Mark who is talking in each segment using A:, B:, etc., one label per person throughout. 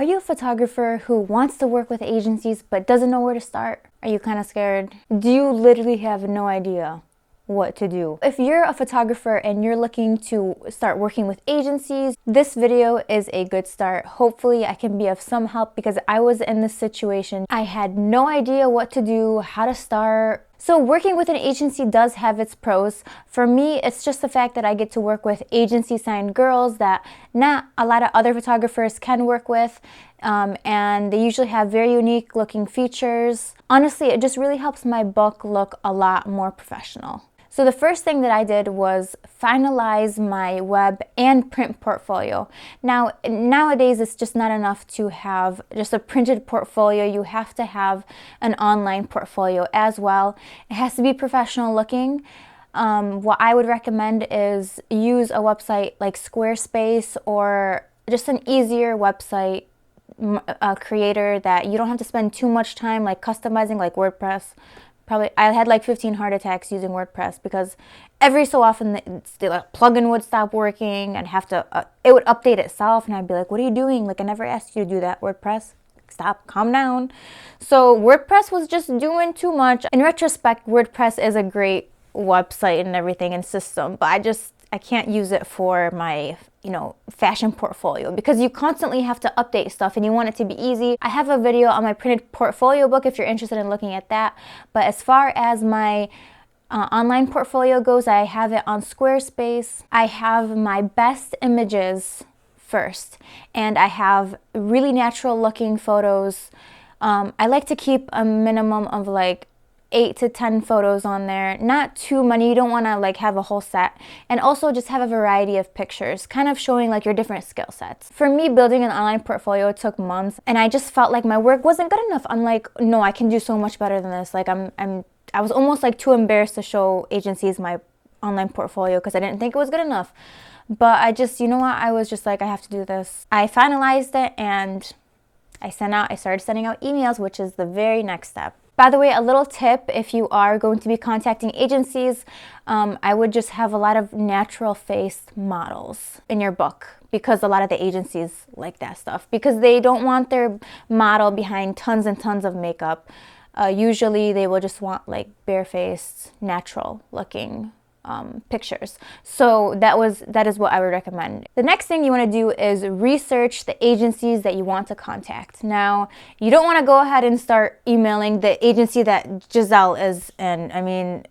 A: Are you a photographer who wants to work with agencies but doesn't know where to start? Are you kind of scared? Do you literally have no idea what to do? If you're a photographer and you're looking to start working with agencies, this video is a good start. Hopefully I can be of some help because I was in this situation. I had no idea what to do, how to start. So working with an agency does have its pros. For me, it's just the fact that I get to work with agency signed girls that not a lot of other photographers can work with. And they usually have very unique looking features. Honestly, it just really helps my book look a lot more professional. So the first thing that I did was finalize my web and print portfolio. Now, nowadays, it's just not enough to have just a printed portfolio. You have to have an online portfolio as well. It has to be professional looking. What I would recommend is use a website like Squarespace or just an easier website creator that you don't have to spend too much time like customizing, like WordPress. I had like 15 heart attacks using WordPress because every so often the plugin would stop working and have to, it would update itself and I'd be like, what are you doing? Like, I never asked you to do that, WordPress. Stop, calm down. So WordPress was just doing too much. In retrospect, WordPress is a great website and everything and system, but I can't use it for my, fashion portfolio because you constantly have to update stuff and you want it to be easy. I have a video on my printed portfolio book if you're interested in looking at that. But as far as my online portfolio goes, I have it on Squarespace. I have my best images first, and I have really natural looking photos. I like to keep a minimum of like 8 to 10 photos on there, not too many. You don't want to like have a whole set, and also just have a variety of pictures kind of showing like your different skill sets. For me, building an online portfolio took months and I just felt like my work wasn't good enough. I'm like, no, I can do so much better than this. Like I was almost like too embarrassed to show agencies my online portfolio because I didn't think it was good enough. But I just, I was just like, I have to do this. I finalized it and I started sending out emails, which is the very next step. By the way, a little tip, if you are going to be contacting agencies, I would just have a lot of natural faced models in your book because a lot of the agencies like that stuff because they don't want their model behind tons and tons of makeup. Usually they will just want like barefaced, natural looking pictures. So that is what I would recommend. The next thing you want to do is research the agencies that you want to contact. Now, you don't want to go ahead and start emailing the agency that Giselle is in. I mean,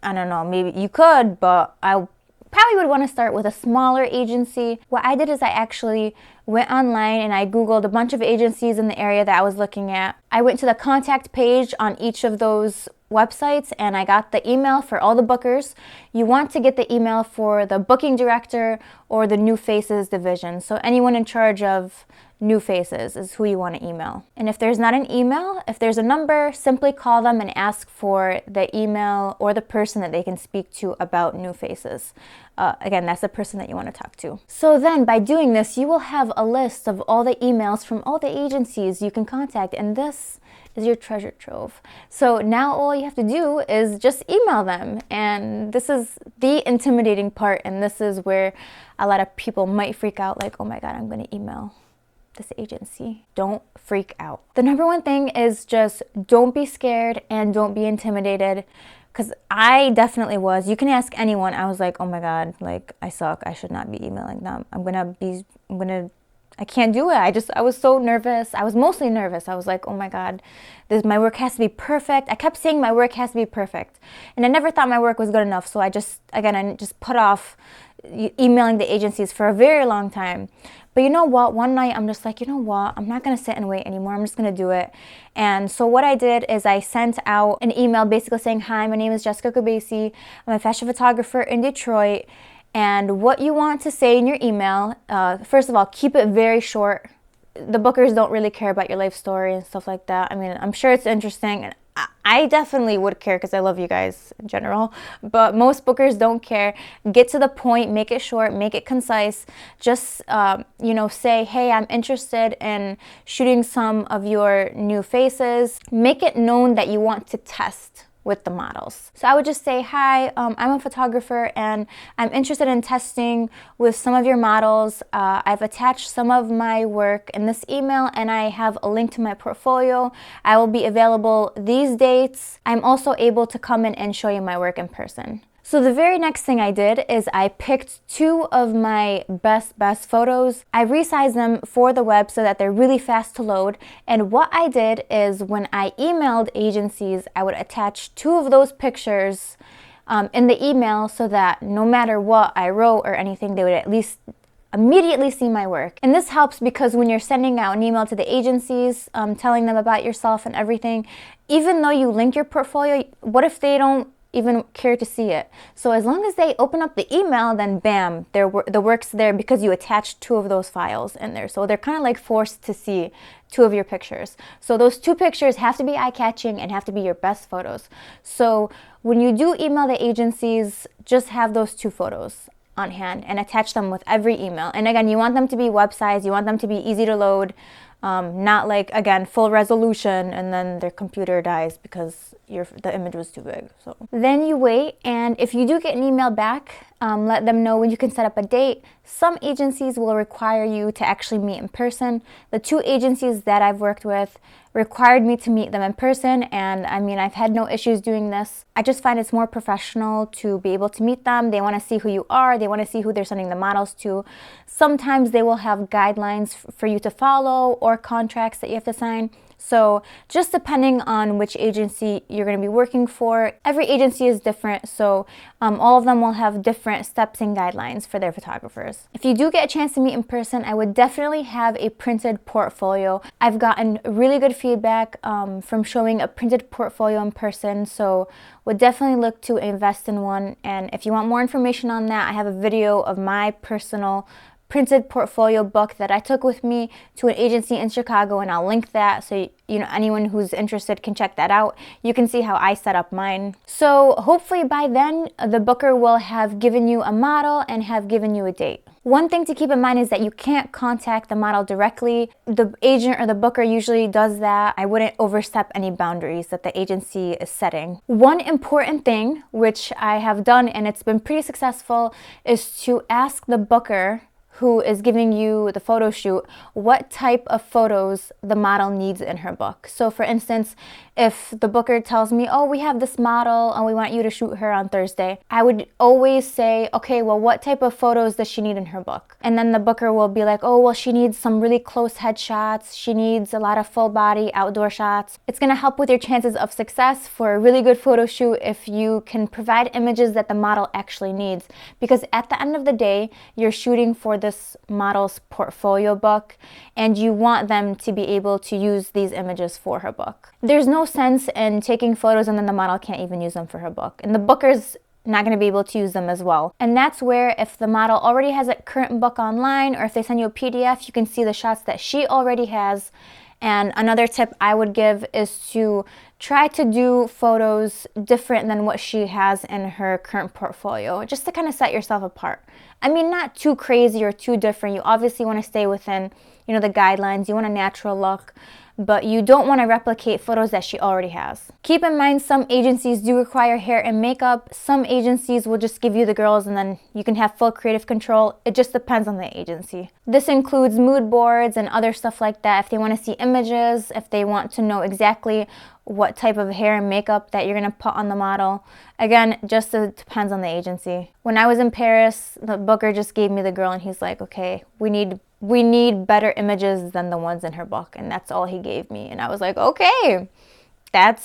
A: I don't know, maybe you could, but I probably would want to start with a smaller agency. What I did is I actually went online and I Googled a bunch of agencies in the area that I was looking at. I went to the contact page on each of those websites and I got the email for all the bookers. You want to get the email for the booking director or the new faces division. So anyone in charge of new faces is who you want to email. And if there's not an email, if there's a number, simply call them and ask for the email or the person that they can speak to about new faces. Again, that's the person that you want to talk to. So then by doing this, you will have a list of all the emails from all the agencies you can contact, and this is your treasure trove. So now all you have to do is just email them, and this is the intimidating part, and this is where a lot of people might freak out like, oh my God, I'm going to email this agency. Don't freak out. The number one thing is just don't be scared and don't be intimidated, because I definitely was. You can ask anyone. I was like, oh my God, like I suck. I should not be emailing them. I can't do it. I was so nervous. I was mostly nervous. I was like, oh my God, my work has to be perfect. I kept saying my work has to be perfect. And I never thought my work was good enough. So I just put off emailing the agencies for a very long time. But you know what? One night I'm just like, you know what? I'm not going to sit and wait anymore. I'm just going to do it. And so what I did is I sent out an email basically saying, hi, my name is Jessica Kubasi. I'm a fashion photographer in Detroit. And what you want to say in your email, first of all, keep it very short. The bookers don't really care about your life story and stuff like that. I mean, I'm sure it's interesting. And I definitely would care because I love you guys in general. But most bookers don't care. Get to the point. Make it short. Make it concise. Just, say, hey, I'm interested in shooting some of your new faces. Make it known that you want to test with the models. So I would just say, hi, I'm a photographer and I'm interested in testing with some of your models. I've attached some of my work in this email and I have a link to my portfolio. I will be available these dates. I'm also able to come in and show you my work in person. So the very next thing I did is I picked 2 of my best photos. I resized them for the web so that they're really fast to load. And what I did is when I emailed agencies, I would attach 2 of those pictures in the email so that no matter what I wrote or anything, they would at least immediately see my work. And this helps because when you're sending out an email to the agencies, telling them about yourself and everything, even though you link your portfolio, what if they don't even care to see it? So as long as they open up the email, then bam, the work's there because you attached 2 of those files in there. So they're kind of like forced to see 2 of your pictures. So those 2 pictures have to be eye-catching and have to be your best photos. So when you do email the agencies, just have those 2 photos on hand and attach them with every email. And again, you want them to be web size, you want them to be easy to load, not like, again, full resolution and then their computer dies because the image was too big. So then you wait, and if you do get an email back, let them know when you can set up a date. Some agencies will require you to actually meet in person. The 2 agencies that I've worked with required me to meet them in person, and I mean, I've had no issues doing this. I just find it's more professional to be able to meet them. They want to see who you are. They want to see who they're sending the models to. Sometimes they will have guidelines for you to follow or contracts that you have to sign. So just depending on which agency you're going to be working for, every agency is different, so all of them will have different steps and guidelines for their photographers. If you do get a chance to meet in person, I would definitely have a printed portfolio. I've gotten really good feedback from showing a printed portfolio in person, so would definitely look to invest in one. And if you want more information on that, I have a video of my personal printed portfolio book that I took with me to an agency in Chicago, and I'll link that so anyone who's interested can check that out. You can see how I set up mine. So hopefully by then the booker will have given you a model and have given you a date. One thing to keep in mind is that you can't contact the model directly. The agent or the booker usually does that. I wouldn't overstep any boundaries that the agency is setting. One important thing, which I have done and it's been pretty successful, is to ask the booker who is giving you the photo shoot what type of photos the model needs in her book. So for instance, if the booker tells me, oh, we have this model and we want you to shoot her on Thursday, I would always say, okay, well, what type of photos does she need in her book? And then the booker will be like, oh, well, she needs some really close headshots. She needs a lot of full body outdoor shots. It's gonna help with your chances of success for a really good photo shoot if you can provide images that the model actually needs. Because at the end of the day, you're shooting for this model's portfolio book and you want them to be able to use these images for her book. There's no sense in taking photos and then the model can't even use them for her book. And the booker's not going to be able to use them as well. And that's where if the model already has a current book online or if they send you a PDF, you can see the shots that she already has. And another tip I would give is to try to do photos different than what she has in her current portfolio, just to kind of set yourself apart. I mean, not too crazy or too different. You obviously want to stay within, the guidelines. You want a natural look, but you don't want to replicate photos that she already has. Keep in mind, some agencies do require hair and makeup. Some agencies will just give you the girls and then you can have full creative control. It just depends on the agency. This includes mood boards and other stuff like that. If they want to see images, if they want to know exactly what type of hair and makeup that you're going to put on the model. Again, just depends on the agency. When I was in Paris, the booker just gave me the girl and he's like, okay, we need better images than the ones in her book. And that's all he gave me. And I was like, okay, that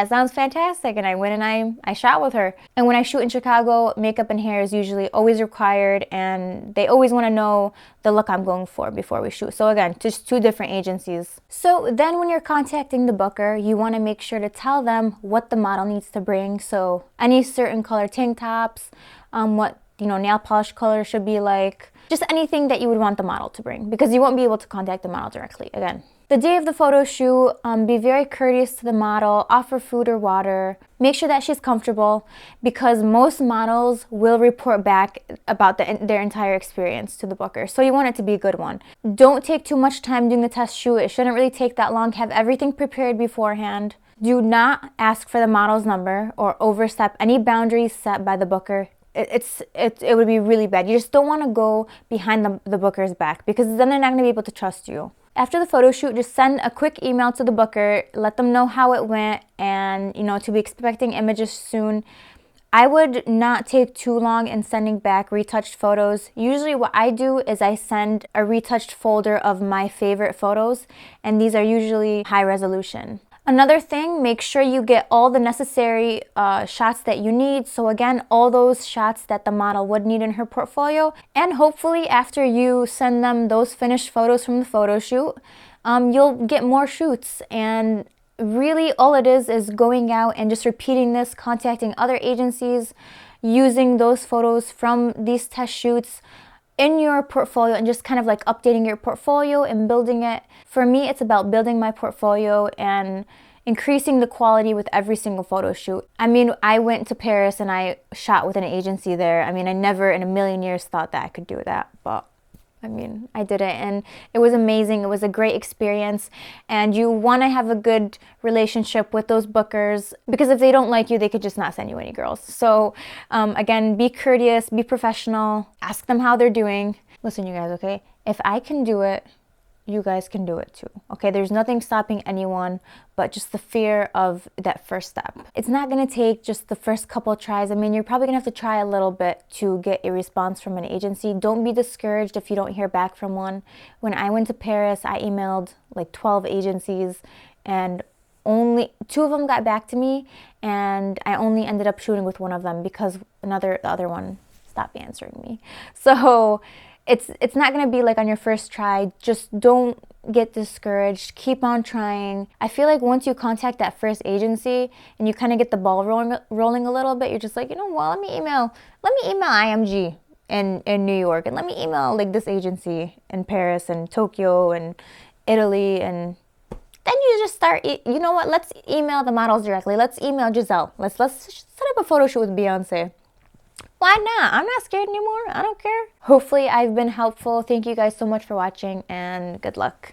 A: sounds fantastic. And I went and I shot with her. And when I shoot in Chicago, makeup and hair is usually always required. And they always want to know the look I'm going for before we shoot. So again, just 2 different agencies. So then when you're contacting the booker, you want to make sure to tell them what the model needs to bring. So any certain color tank tops, what nail polish color should be like, just anything that you would want the model to bring, because you won't be able to contact the model directly. Again, the day of the photo shoot, be very courteous to the model, offer food or water, make sure that she's comfortable, because most models will report back about their entire experience to the booker. So you want it to be a good one. Don't take too much time doing the test shoot. It shouldn't really take that long. Have everything prepared beforehand. Do not ask for the model's number or overstep any boundaries set by the booker. It would be really bad. You just don't want to go behind the booker's back, because then they're not going to be able to trust you. After the photo shoot, just send a quick email to the booker, let them know how it went, and to be expecting images soon. I would not take too long in sending back retouched photos. Usually what I do is I send a retouched folder of my favorite photos, and these are usually high resolution. Another thing, make sure you get all the necessary shots that you need. So again, all those shots that the model would need in her portfolio. And hopefully after you send them those finished photos from the photo shoot, you'll get more shoots. And really all it is going out and just repeating this, contacting other agencies, using those photos from these test shoots in your portfolio, and just kind of like updating your portfolio and building it. For me, it's about building my portfolio and increasing the quality with every single photo shoot. I mean, I went to Paris and I shot with an agency there. I mean, I never in a million years thought that I could do that, but I mean, I did it, and it was amazing. It was a great experience, and you want to have a good relationship with those bookers, because if they don't like you, they could just not send you any girls. So again, be courteous, be professional, ask them how they're doing. Listen, you guys, okay? If I can do it, you guys can do it too, okay? There's nothing stopping anyone but just the fear of that first step. It's not gonna take just the first couple tries. I mean, you're probably gonna have to try a little bit to get a response from an agency. Don't be discouraged if you don't hear back from one. When I went to Paris, I emailed like 12 agencies, and only 2 of them got back to me, and I only ended up shooting with one of them because the other one stopped answering me. So it's not going to be like on your first try. Just don't get discouraged. Keep on trying. I feel like once you contact that first agency and you kind of get the ball rolling a little bit, you're just like, well, let me email IMG in New York, and let me email like this agency in Paris and Tokyo and Italy, and then you just start, you know what, let's email the models directly. Let's email Giselle. Let's set up a photo shoot with Beyonce. Why not? I'm not scared anymore. I don't care. Hopefully I've been helpful. Thank you guys so much for watching, and good luck.